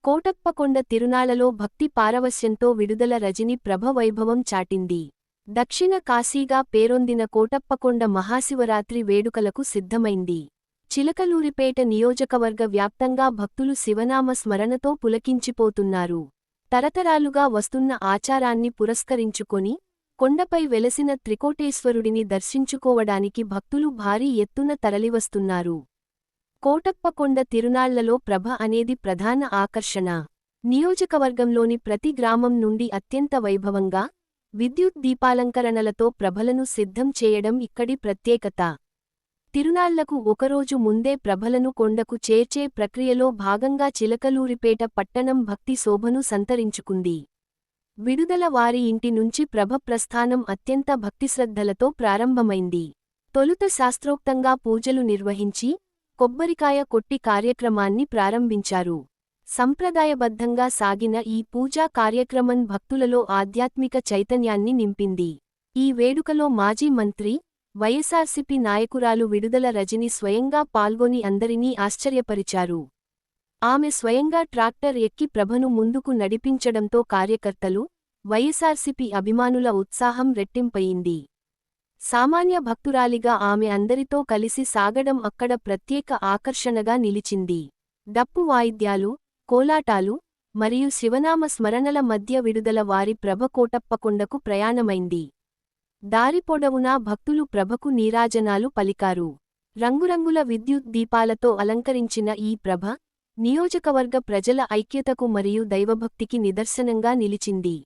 కోటప్పకొండ తిరునాళ్లలో భక్తి పారవస్యంతో విడుదల రజని ప్రభ వైభవం చాటింది. దక్షిణ కాశీగా పేరొందిన కోటప్పకొండ మహాశివరాత్రి వేడుకలకు సిద్ధమైంది. చిలకలూరిపేట నియోజకవర్గ వ్యాప్తంగా భక్తులు శివనామ స్మరణతో పులకించిపోతున్నారు. తరతరాలుగా వస్తున్న ఆచారాన్ని పురస్కరించుకొని కొండపై వెలసిన త్రికోటేశ్వరుడిని దర్శించుకోవడానికి భక్తులు భారీ ఎత్తున తరలివస్తున్నారు. కోటప్పకొండ తిరునాళ్లలో ప్రభ అనేది ప్రధాన ఆకర్షణ. నియోజకవర్గంలోని ప్రతి గ్రామం నుండి అత్యంత వైభవంగా విద్యుత్ దీపాలంకరణలతో ప్రభలను సిద్ధం చేయడం ఇక్కడి ప్రత్యేకత. తిరునాళ్లకు ఒకరోజు ముందే ప్రభలను కొండకు చేర్చే ప్రక్రియలో భాగంగా చిలకలూరిపేట పట్టణం భక్తి శోభను సంతరించుకుంది. విడుదల వారి ఇంటి నుంచి ప్రభ ప్రస్థానం అత్యంత భక్తిశ్రద్ధలతో ప్రారంభమైంది. తొలుత శాస్త్రోక్తంగా పూజలు నిర్వహించి కొబ్బరికాయ కొట్టి కార్యక్రమాన్ని ప్రారంభించారు. సంప్రదాయబద్ధంగా సాగిన ఈ పూజా కార్యక్రమం భక్తులలో ఆధ్యాత్మిక చైతన్యాన్ని నింపింది. ఈ వేడుకలో మాజీ మంత్రి, వైఎస్సార్సీపీ నాయకురాలు విడుదల రజని స్వయంగా పాల్గొని అందరినీ ఆశ్చర్యపరిచారు. ఆమె స్వయంగా ట్రాక్టర్ ఎక్కి ప్రభను ముందుకు నడిపించడంతో కార్యకర్తలు, వైఎస్సార్సీపీ అభిమానుల ఉత్సాహం రెట్టింపయింది. సామాన్య భక్తురాలిగా ఆమె అందరితో కలిసి సాగడం అక్కడ ప్రత్యేక ఆకర్షణగా నిలిచింది. డప్పు వాయిద్యాలు, కోలాటాలు, మరియు శివనామ స్మరణల మధ్య విడుదల వారి ప్రభ కోటప్పకొండకు ప్రయాణమైంది. దారి పొడవునా భక్తులు ప్రభకు నీరాజనాలు పలికారు. రంగురంగుల విద్యుత్ దీపాలతో అలంకరించిన ఈ ప్రభ నియోజకవర్గ ప్రజల ఐక్యతకు మరియు దైవభక్తికి నిదర్శనంగా నిలిచింది.